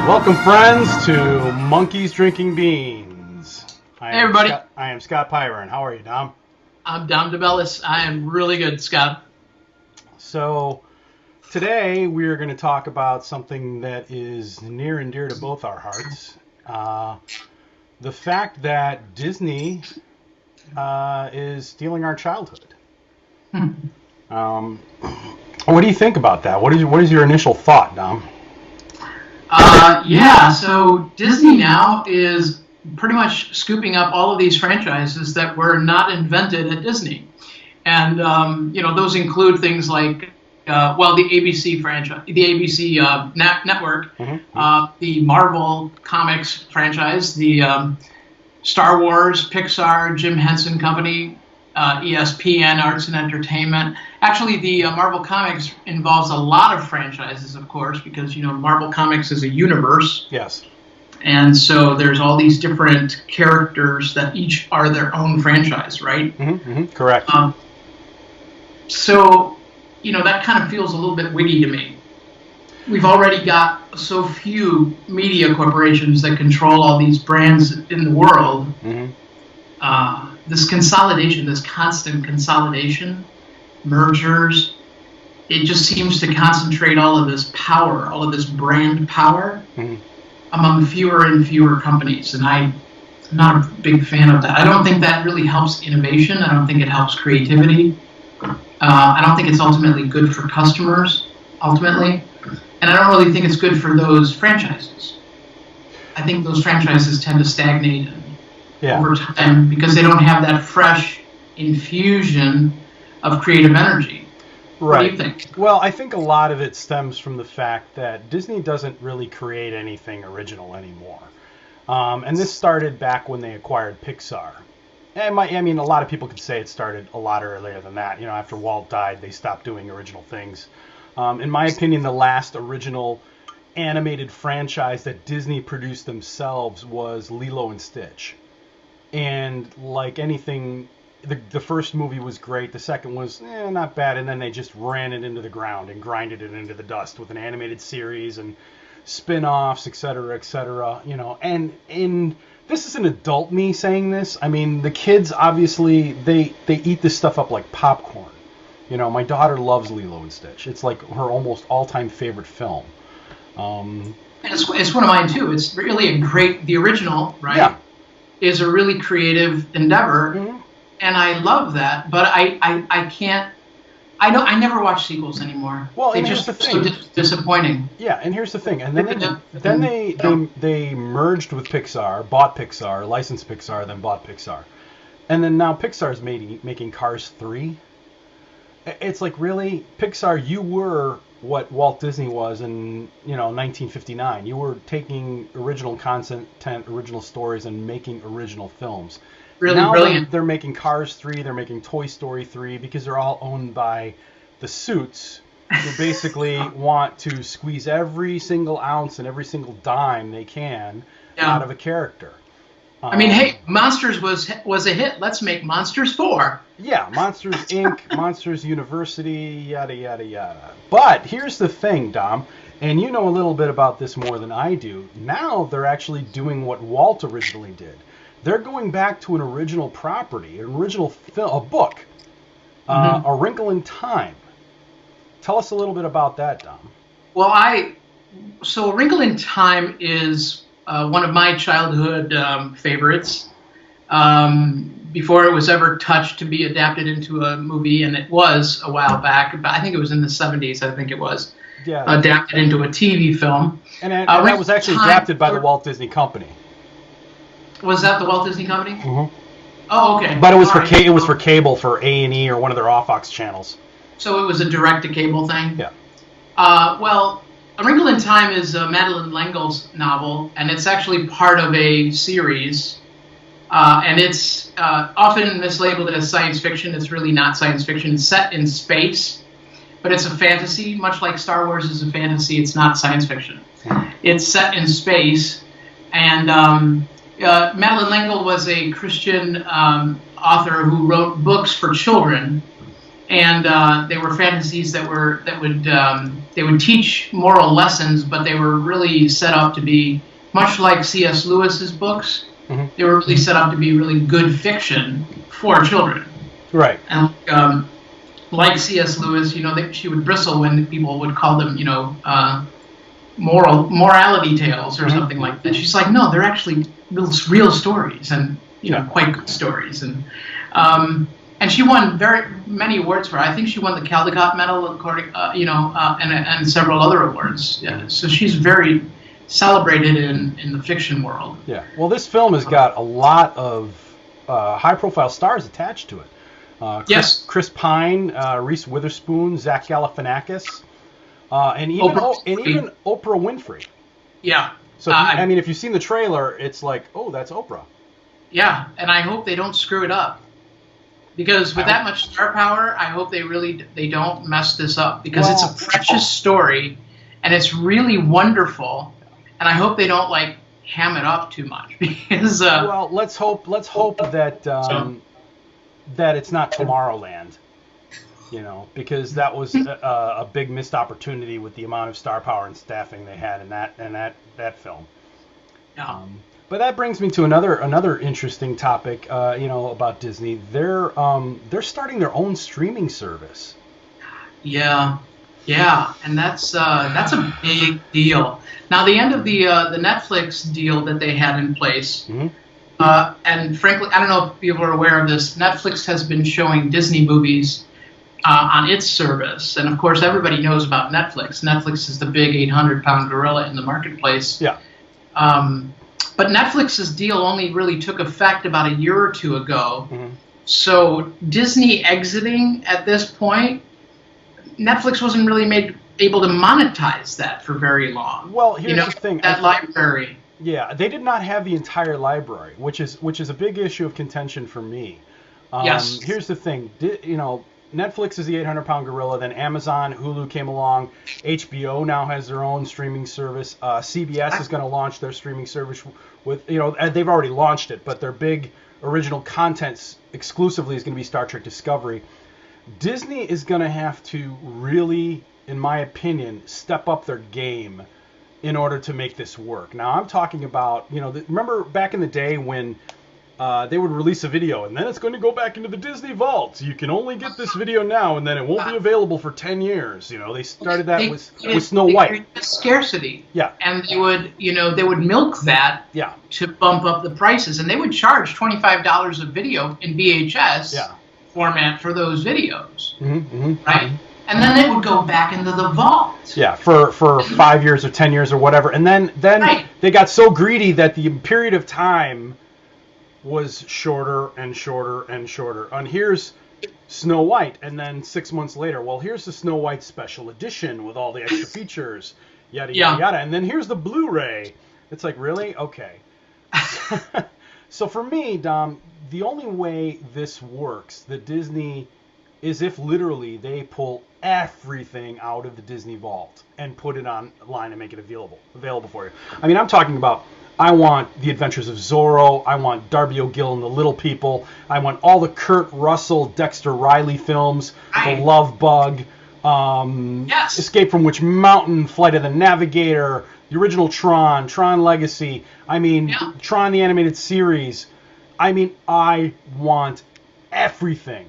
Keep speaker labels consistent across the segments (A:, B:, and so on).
A: Welcome, friends, to Monkeys Drinking Beans.
B: Hey, everybody.
A: I am Scott Pyron. How are you, Dom?
B: I'm Dom DeBellis. I am really good, Scott.
A: So, today we are going to talk about something that is near and dear to both our hearts. The fact that Disney is stealing our childhood. What do you think about that? What is your initial thought, Dom?
B: So Disney now is pretty much scooping up all of these franchises that were not invented at Disney. And, those include things like, the ABC franchise, the ABC network, the Marvel Comics franchise, the Star Wars, Pixar, Jim Henson Company, ESPN, Arts and Entertainment. Actually, the Marvel Comics involves a lot of franchises, of course, because, Marvel Comics is a universe.
A: Yes.
B: And so there's all these different characters that each are their own franchise, right?
A: Correct.
B: So, that kind of feels a little bit wiggy to me. We've already got so few media corporations that control all these brands in the world. This consolidation, this constant consolidation, mergers, it just seems to concentrate all of this power, all of this brand power among fewer and fewer companies. And I'm not a big fan of that. I don't think that really helps innovation. I don't think it helps creativity. I don't think it's ultimately good for customers, ultimately. And I don't really think it's good for those franchises. I think those franchises tend to stagnate over time because they don't have that fresh infusion of creative energy. What do you think?
A: Well, I think a lot of it stems from the fact that Disney doesn't really create anything original anymore. And this started back when they acquired Pixar. And a lot of people could say it started a lot earlier than that. After Walt died, they stopped doing original things. In my opinion, the last original animated franchise that Disney produced themselves was Lilo and Stitch. And like anything, the first movie was great. The second was not bad. And then they just ran it into the ground and grinded it into the dust with an animated series and spin-offs, et cetera, et cetera. And this is an adult me saying this. I mean, the kids, obviously, they eat this stuff up like popcorn. My daughter loves Lilo and Stitch. It's like her almost all-time favorite film.
B: It's one of mine, too. It's really the original, right?
A: Yeah.
B: Is a really creative endeavor, and I love that. But I can't. I never watch sequels anymore.
A: Well,
B: they're just so disappointing.
A: Yeah, and here's the thing. And then they merged with Pixar, bought Pixar, licensed Pixar, then bought Pixar, and then now Pixar's making Cars 3. It's like, really, Pixar, you were what Walt Disney was in 1959. You were taking original content, original stories, and making original films.
B: Really
A: now
B: brilliant.
A: They're making Cars 3, they're making Toy Story 3, because they're all owned by the suits who basically want to squeeze every single ounce and every single dime they can out of a character.
B: Hey, Munsters was a hit. Let's make Munsters 4.
A: Yeah, Monsters Inc., Monsters University, yada, yada, yada. But here's the thing, Dom, and you know a little bit about this more than I do. Now they're actually doing what Walt originally did. They're going back to an original property, an original film, a book, A Wrinkle in Time. Tell us a little bit about that, Dom.
B: Well, so A Wrinkle in Time is one of my childhood favorites. Before it was ever touched to be adapted into a movie, and it was a while back, but I think it was in the 70s, I think it was, adapted into a TV film.
A: And that was actually adapted by the Walt Disney Company.
B: Was that the Walt Disney Company?
A: Mm-hmm.
B: Oh, okay.
A: But it was it was for cable, for A&E or one of their off-Fox channels.
B: So it was a direct-to-cable thing?
A: Yeah.
B: Well, A Wrinkle in Time is Madeleine L'Engle's novel, and it's actually part of a series. And it's often mislabeled as science fiction. It's really not science fiction. It's set in space, but it's a fantasy. Much like Star Wars is a fantasy, it's not science fiction. It's set in space, and Madeleine L'Engle was a Christian author who wrote books for children, and they were fantasies that would teach moral lessons, but they were really set up to be much like C.S. Lewis's books.
A: Mm-hmm.
B: They were really set up to be really good fiction for children.
A: Right.
B: And like C.S. Lewis, she would bristle when people would call them, morality tales or something like that. She's like, no, they're actually real stories, and quite good stories. And she won very many awards for it. I think she won the Caldecott Medal, and several other awards. Yeah. So she's very celebrated in the fiction world.
A: Yeah. Well, this film has got a lot of high-profile stars attached to it. Chris Pine, Reese Witherspoon, Zach Galifianakis, and even Oprah Winfrey.
B: Yeah.
A: So if you've seen the trailer, it's like, oh, that's Oprah.
B: Yeah, and I hope they don't screw it up. Because with that much star power, I hope they don't mess this up, because it's a precious story, and it's really wonderful, and I hope they don't ham it up too much, because
A: let's hope that that it's not Tomorrowland, because that was a big missed opportunity with the amount of star power and staffing they had in that film.
B: Yeah.
A: But that brings me to another interesting topic, about Disney. They're starting their own streaming service.
B: Yeah, and that's a big deal. Now, the end of the Netflix deal that they had in place, and frankly, I don't know if people are aware of this. Netflix has been showing Disney movies on its service, and of course, everybody knows about Netflix. Netflix is the big 800-pound gorilla in the marketplace.
A: Yeah.
B: But Netflix's deal only really took effect about a year or two ago. Mm-hmm. So Disney exiting at this point, Netflix wasn't really able to monetize that for very long.
A: Well, here's the thing.
B: That library.
A: Yeah, they did not have the entire library, which is a big issue of contention for me.
B: Yes.
A: Here's the thing. Netflix is the 800-pound gorilla. Then Amazon, Hulu came along. HBO now has their own streaming service. CBS is going to launch their streaming service with, they've already launched it, but their big original content exclusively is going to be Star Trek Discovery. Disney is going to have to really, in my opinion, step up their game in order to make this work. Now, I'm talking about, remember back in the day when they would release a video, and then it's going to go back into the Disney vault. You can only get this video now, and then it won't be available for 10 years. They started that with Snow White.
B: Scarcity.
A: Yeah.
B: And they would milk that to bump up the prices, and they would charge $25 a video in VHS format for those videos.
A: Mm-hmm.
B: Right? And then they would go back into the vault.
A: Yeah, for 5 years or 10 years or whatever. And then they got so greedy that the period of time was shorter and shorter and shorter. And here's Snow White, and then 6 months later, well, here's the Snow White special edition with all the extra features, yada, yada, yada. And then here's the Blu-ray. It's like, really? Okay. So for me, Dom, the only way this works, the Disney, is if literally they pull everything out of the Disney vault and put it online and make it available for you. I mean, I'm talking about, I want The Adventures of Zorro. I want Darby O'Gill and the Little People. I want all the Kurt Russell, Dexter Riley films, The Love Bug, Escape from Witch Mountain, Flight of the Navigator, the original Tron Legacy. I mean, Tron the Animated Series. I mean, I want everything.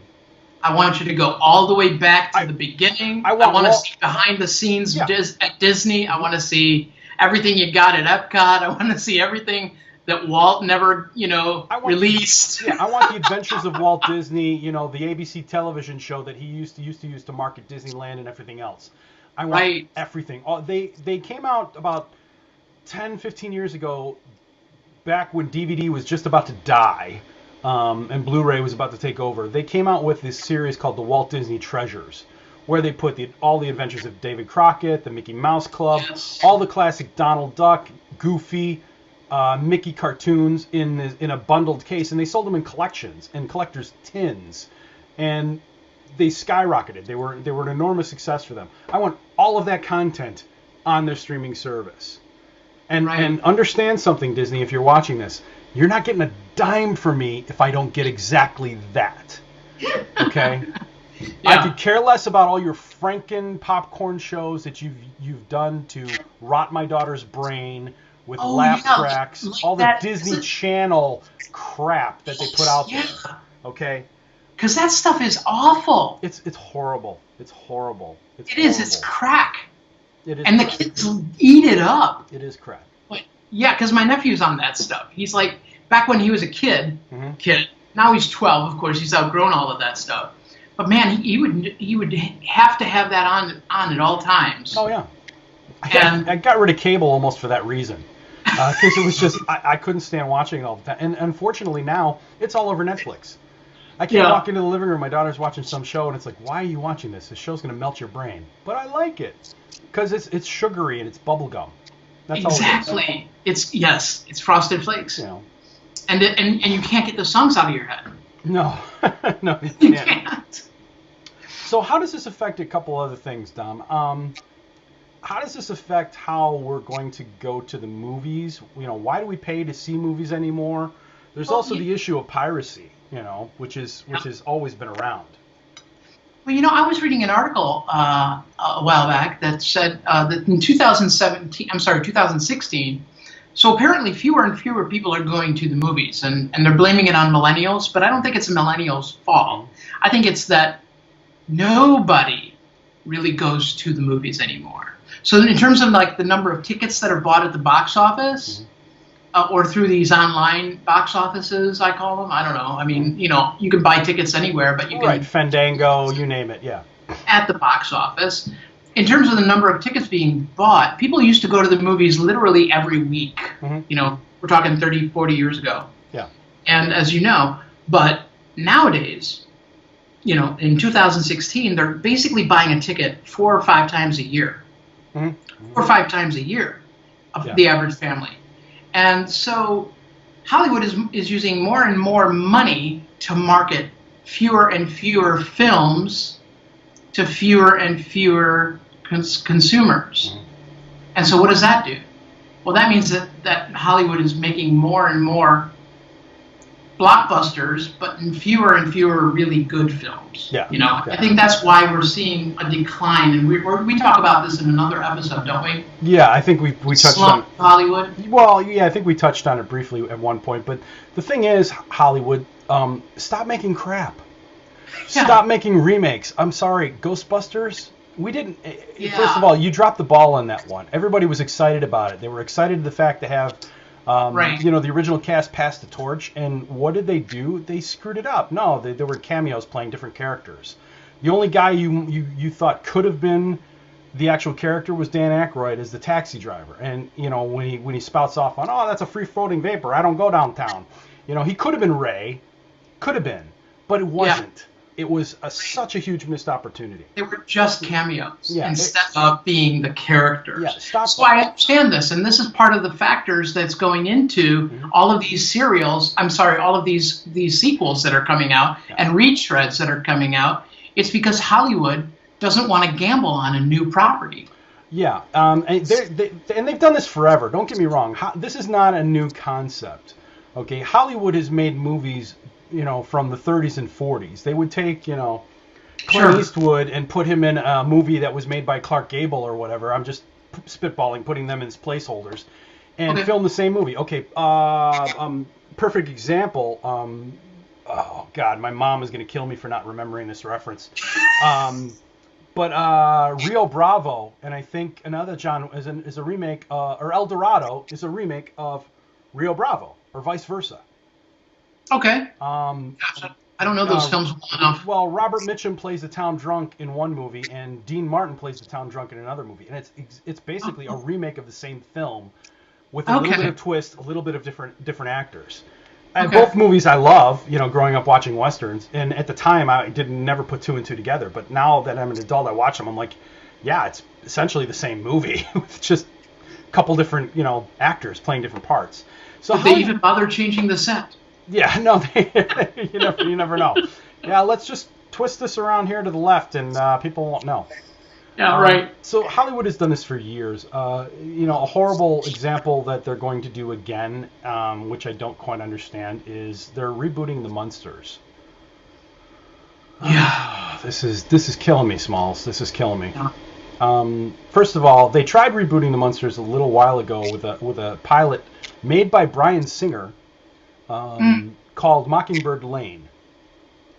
B: I want you to go all the way back to the beginning. I want to see behind the scenes at Disney. I want to see everything you got at Epcot. I want to see everything that Walt never, released.
A: I want the Adventures of Walt Disney, the ABC television show that he used to use to market Disneyland and everything else. I want everything. They came out about 10, 15 years ago, back when DVD was just about to die, and Blu-ray was about to take over. They came out with this series called the Walt Disney Treasures, where they put all the adventures of David Crockett, the Mickey Mouse Club, all the classic Donald Duck, Goofy, Mickey cartoons in a bundled case, and they sold them in collections, in collectors' tins, and they skyrocketed. They were an enormous success for them. I want all of that content on their streaming service. And understand something, Disney, if you're watching this, you're not getting a dime from me if I don't get exactly that. Okay? I could care less about all your Franken popcorn shows that you've done to rot my daughter's brain with laugh tracks,
B: like
A: all the Disney Channel crap that they put out there. Okay?
B: Because that stuff is awful.
A: It's horrible. It's horrible.
B: It is. It's crack.
A: It is.
B: And the kids eat it up.
A: It is crack.
B: But, yeah, because my nephew's on that stuff. He's like, back when he was a kid, now he's 12, of course, he's outgrown all of that stuff. But man, he would have to have that on at all times.
A: Oh yeah. And I got rid of cable almost for that reason. Because it was just, I couldn't stand watching it all the time. And unfortunately now, it's all over Netflix. I can't walk into the living room, my daughter's watching some show, and it's like, why are you watching this? This show's going to melt your brain. But I like it. Because it's sugary and it's bubblegum. That's
B: exactly. All it is. It's Frosted Flakes.
A: You know.
B: And you can't get the songs out of your head.
A: No. No, you can't. So how does this affect a couple other things, Dom? How does this affect how we're going to go to the movies? You know, why do we pay to see movies anymore? There's also the issue of piracy, you know, which has always been around.
B: Well, you know, I was reading an article a while back that said that in 2016, so apparently fewer and fewer people are going to the movies, and they're blaming it on millennials, but I don't think it's a millennials' fault. I think it's that nobody really goes to the movies anymore. So in terms of like the number of tickets that are bought at the box office, or through these online box offices, I call them. I don't know. I mean, you know, you can buy tickets anywhere, but you can
A: Fandango, you name it, yeah.
B: At the box office. In terms of the number of tickets being bought, people used to go to the movies literally every week. You know, we're talking 30, 40 years ago.
A: Yeah.
B: And as you know, but nowadays, you know, in 2016, they're basically buying a ticket 4 or 5 times a year. 4 or 5 times a year of the average family. And so Hollywood is using more and more money to market fewer and fewer films to fewer and fewer consumers. And so what does that do? Well, that means that Hollywood is making more and more blockbusters, but in fewer and fewer really good films.
A: Yeah.
B: You know, I think that's why we're seeing a decline, and we talk about this in another episode, don't we?
A: Yeah, I think we touched on
B: Hollywood.
A: Well, yeah, I think we touched on it briefly at one point, but the thing is, Hollywood, stop making crap. Stop making remakes. I'm sorry, Ghostbusters. We didn't. First of all, you dropped the ball on that one. Everybody was excited about it. They were excited the fact to have. You know, the original cast passed the torch, and what did they do? They screwed it up. No, there were cameos playing different characters. The only guy you thought could have been the actual character was Dan Aykroyd as the taxi driver. And, you know, when he spouts off on, oh, that's a free-floating vapor, I don't go downtown. You know, he could have been Ray. Could have been. But it wasn't. Yeah. It was such a huge missed opportunity.
B: They were just cameos instead of being the characters.
A: Yeah, stop.
B: So I understand this, and this is part of the factors that's going into all of these all of these sequels that are coming out and retreads that are coming out. It's because Hollywood doesn't want to gamble on a new property.
A: Yeah, and they've done this forever. Don't get me wrong. This is not a new concept. Okay, Hollywood has made movies, you know, from the 30s and 40s. They would take, you know, Clint Eastwood and put him in a movie that was made by Clark Gable or whatever. I'm just spitballing, putting them as placeholders, and film the same movie. Okay, perfect example. Oh God, my mom is going to kill me for not remembering this reference. But Rio Bravo, and I think another John is a remake, or El Dorado is a remake of Rio Bravo, or vice versa.
B: Okay. Gotcha. I don't know those films well enough.
A: Well, Robert Mitchum plays the town drunk in one movie, and Dean Martin plays the town drunk in another movie, and it's basically a remake of the same film with a little bit of twist, a little bit of different actors. And both movies I love, you know, growing up watching westerns, and at the time I never put 2 and 2 together. But now that I'm an adult, I watch them. I'm like, yeah, it's essentially the same movie with just a couple different, you know, actors playing different parts. So
B: did they even bother changing the set?
A: Yeah, no, you never know. Yeah, let's just twist this around here to the left, and people won't know.
B: Yeah, right.
A: So Hollywood has done this for years. You know, a horrible example that they're going to do again, which I don't quite understand, is they're rebooting the Munsters.
B: Yeah.
A: this is killing me, Smalls. This is killing me.
B: Yeah.
A: First of all, they tried rebooting the Munsters a little while ago with a pilot made by Bryan Singer called Mockingbird Lane,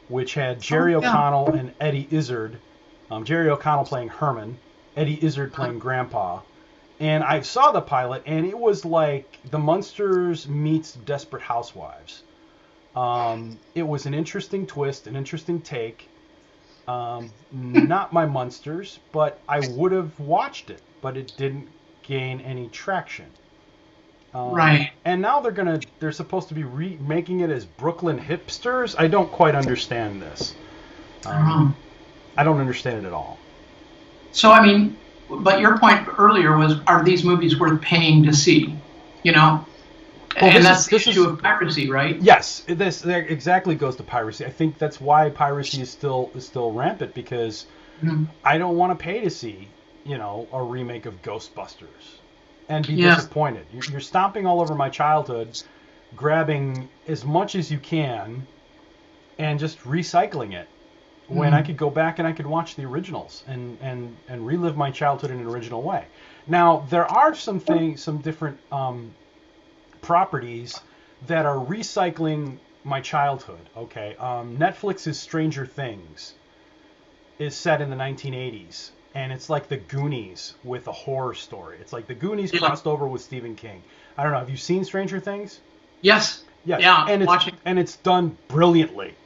A: which had Jerry O'Connell and Eddie Izzard. Jerry O'Connell playing Herman, Eddie Izzard playing Grandpa. And I saw the pilot, and it was like the Munsters meets Desperate Housewives. It was an interesting twist, an interesting take. Not my Munsters, but I would have watched it, but it didn't gain any traction.
B: Right.
A: And now they're supposed to be remaking it as Brooklyn hipsters. I don't quite understand this. I don't understand it at all.
B: So, I mean, but your point earlier was, are these movies worth paying to see? You know?
A: Well,
B: and that's the issue of piracy, right?
A: Yes, this exactly goes to piracy. I think that's why piracy is still rampant, because I don't want to pay to see, a remake of Ghostbusters and be disappointed. You're stomping all over my childhood, grabbing as much as you can, and just recycling it. When I could go back and I could watch the originals and relive my childhood in an original way. Now, there are some different properties that are recycling my childhood. Okay, Netflix's Stranger Things is set in the 1980s, and it's like the Goonies with a horror story. It's like the Goonies crossed over with Stephen King. I don't know. Have you seen Stranger Things?
B: Yes.
A: Yes.
B: Yeah.
A: And it's done brilliantly.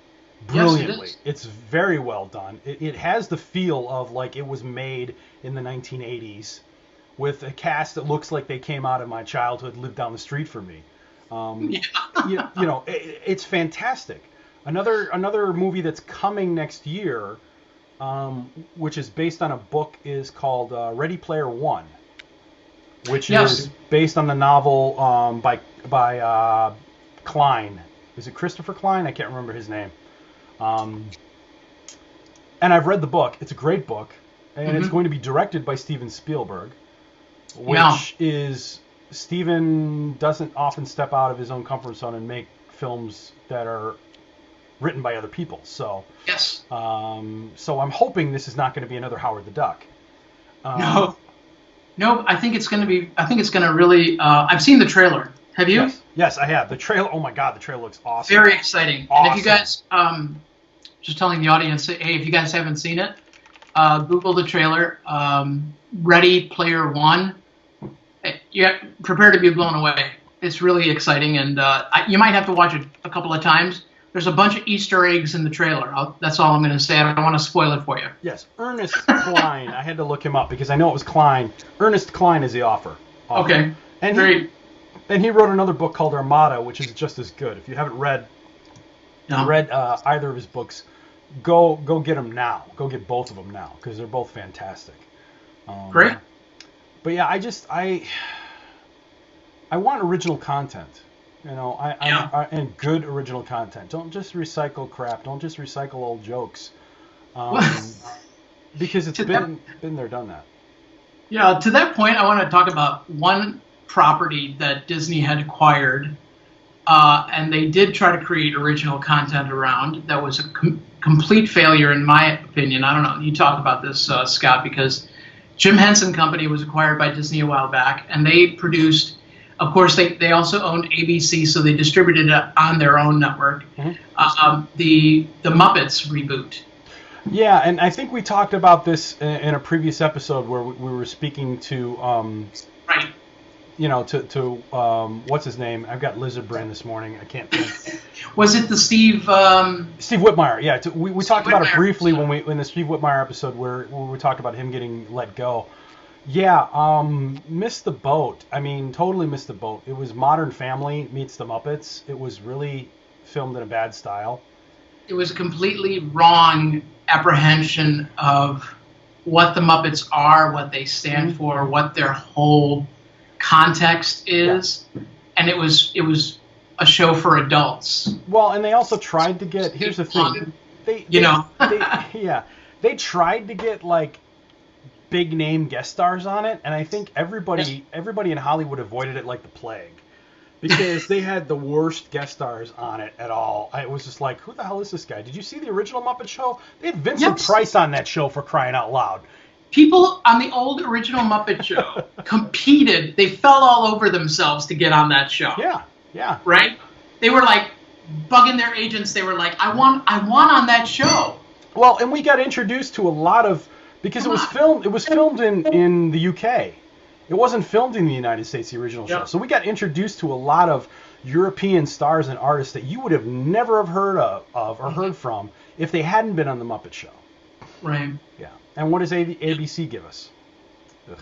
A: Brilliantly.
B: Yes,
A: It's very well done. It has the feel of like it was made in the 1980s with a cast that looks like they came out of my childhood, lived down the street from me. It's fantastic. Another movie that's coming next year, which is based on a book, is called Ready Player One, which is based on the novel by Klein. Is it Christopher Klein? I can't remember his name. And I've read the book. It's a great book, and it's going to be directed by Steven Spielberg, which is Steven doesn't often step out of his own comfort zone and make films that are written by other people. So so I'm hoping this is not going to be another Howard the Duck.
B: No, I think it's going to be. I think it's going to really. I've seen the trailer. Have you?
A: Yes, I have. The trailer. Oh my God, the trailer looks awesome.
B: Very exciting. Awesome. And if you guys, just telling the audience, hey, if you guys haven't seen it, Google the trailer. Ready Player One. Prepare to be blown away. It's really exciting, and you might have to watch it a couple of times. There's a bunch of Easter eggs in the trailer. That's all I'm going to say. I don't want to spoil it for you.
A: Yes, Ernest Cline. I had to look him up because I know it was Klein. Ernest Cline is the author.
B: Okay.
A: And he wrote another book called Armada, which is just as good. If you haven't read either of his books, go get them now. Go get both of them now because they're both fantastic.
B: Great.
A: But yeah, I want original content. And good original content. Don't just recycle crap. Don't just recycle old jokes. Because it's been there, done that.
B: Yeah, to that point, I want to talk about one property that Disney had acquired, and they did try to create original content around. That was a complete failure, in my opinion. I don't know. You talk about this, Scott, because Jim Henson Company was acquired by Disney a while back, and they produced. Of course, they also owned ABC, so they distributed it on their own network. The Muppets reboot.
A: Yeah, and I think we talked about this in a previous episode where we were speaking to
B: right.
A: What's his name? I've got lizard brain this morning. I can't think.
B: Was it the Steve
A: Whitmire? Yeah, we talked about it briefly in the Steve Whitmire episode where we talked about him getting let go. Yeah, missed the boat. I mean, totally missed the boat. It was Modern Family meets the Muppets. It was really filmed in a bad style.
B: It was a completely wrong apprehension of what the Muppets are, what they stand for, what their whole context is, and it was a show for adults.
A: Well, and they also tried to get. Here's the thing. They tried to get like big name guest stars on it, and I think everybody in Hollywood avoided it like the plague. because they had the worst guest stars on it at all. I was just like, who the hell is this guy? Did you see the original Muppet Show? They had Vincent Price on that show, for crying out loud.
B: People on the old original Muppet Show competed. They fell all over themselves to get on that show.
A: Yeah.
B: Right? They were like bugging their agents. They were like, I want on that show.
A: Well, and we got introduced to a lot of, because it was filmed in the UK. It wasn't filmed in the United States, the original show. So we got introduced to a lot of European stars and artists that you would have never have heard of or heard from if they hadn't been on the Muppet Show.
B: Right.
A: Yeah. And what does ABC give us? Ugh.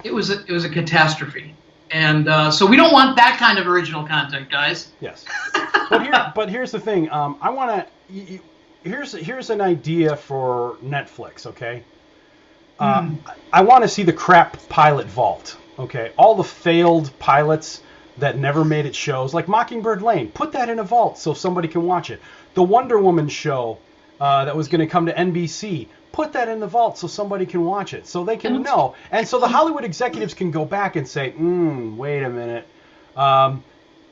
B: It was a catastrophe. And so we don't want that kind of original content, guys.
A: Yes. But here's the thing. I want to... Here's an idea for Netflix, okay? I want to see the crap pilot vault, okay? All the failed pilots that never made it shows, like Mockingbird Lane, put that in a vault so somebody can watch it. The Wonder Woman show that was going to come to NBC, put that in the vault so somebody can watch it, so they can know. And so the Hollywood executives can go back and say, wait a minute.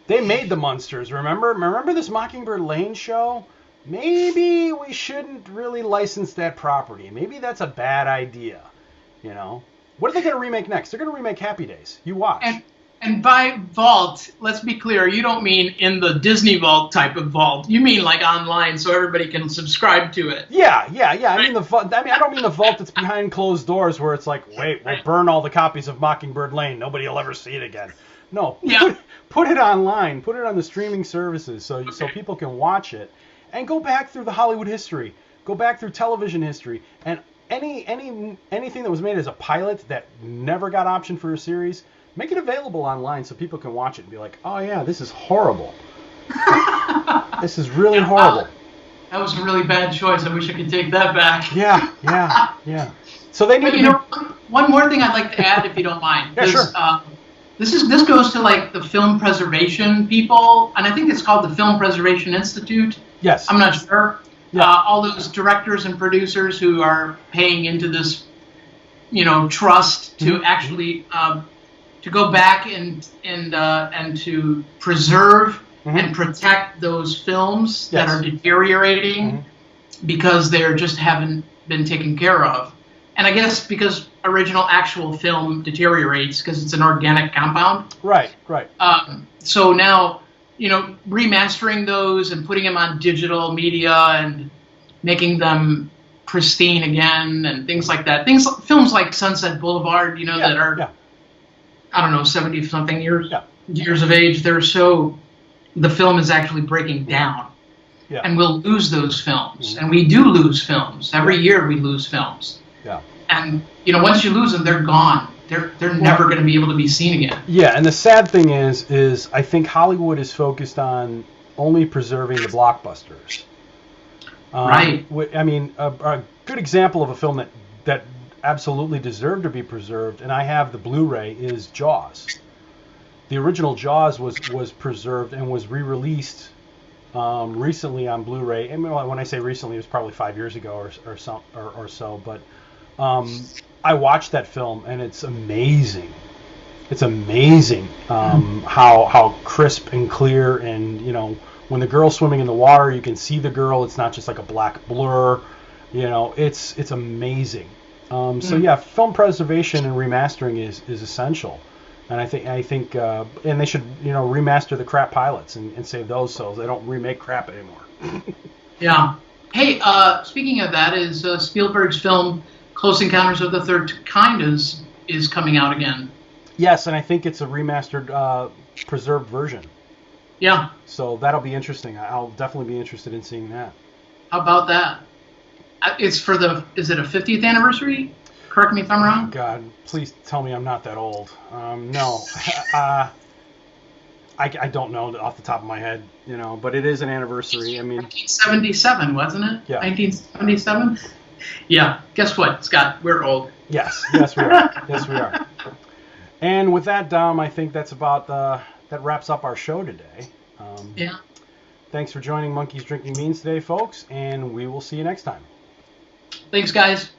A: They made the Munsters, remember? Remember this Mockingbird Lane show? Maybe we shouldn't really license that property. Maybe that's a bad idea, you know? What are they going to remake next? They're going to remake Happy Days. You watch.
B: And by vault, let's be clear, you don't mean in the Disney Vault type of vault. You mean like online so everybody can subscribe to it.
A: Yeah. I mean I don't mean the vault that's behind closed doors where it's like, wait, we'll burn all the copies of Mockingbird Lane. Nobody will ever see it again. No. Put it online. Put it on the streaming services so people can watch it. And go back through the Hollywood history. Go back through television history. And anything that was made as a pilot that never got optioned for a series, make it available online so people can watch it and be like, oh yeah, this is horrible. This is really horrible.
B: That was a really bad choice. I wish I could take that back.
A: Yeah. So they need
B: one more thing I'd like to add, if you don't mind.
A: Yeah, sure.
B: This goes to like the film preservation people, and I think it's called the Film Preservation Institute.
A: Yes.
B: I'm not sure.
A: Yeah.
B: All those directors and producers who are paying into this, trust to actually to go back and to preserve and protect those films that are deteriorating because they're just haven't been taken care of. And I guess because original actual film deteriorates because it's an organic compound.
A: Right.
B: So now, remastering those and putting them on digital media and making them pristine again and things like that. Films like Sunset Boulevard, that are, I don't know, 70-something years of age. The film is actually breaking down. Yeah. And we'll lose those films. And we do lose films. Every year we lose films.
A: Yeah.
B: And, once you lose them, they're gone. They're never going to be able to be seen again.
A: Yeah, and the sad thing is I think Hollywood is focused on only preserving the blockbusters.
B: Right.
A: I mean, a good example of a film that absolutely deserved to be preserved, and I have the Blu-ray, is Jaws. The original Jaws was preserved and was re-released recently on Blu-ray. And when I say recently, it was probably 5 years ago or so. But I watched that film, and it's amazing. It's amazing how crisp and clear, and when the girl's swimming in the water, you can see the girl. It's not just like a black blur. It's amazing. So yeah, film preservation and remastering is essential. And I think and they should remaster the crap pilots and save those so they don't remake crap anymore.
B: Yeah. Hey, speaking of that, is Spielberg's film Close Encounters of the Third Kind is coming out again.
A: Yes, and I think it's a remastered, preserved version.
B: Yeah.
A: So that'll be interesting. I'll definitely be interested in seeing that.
B: How about that? Is it a 50th anniversary? Correct me if I'm wrong.
A: Oh, God, please tell me I'm not that old. No. I don't know off the top of my head, but it is an anniversary. I mean,
B: 1977, wasn't it?
A: Yeah.
B: 1977? Yeah. Guess what, Scott? We're old.
A: Yes, we are. Yes, we are. And with that, Dom, I think that's about that wraps up our show today.
B: Yeah.
A: Thanks for joining Monkeys Drinking Beans today, folks, and we will see you next time.
B: Thanks, guys.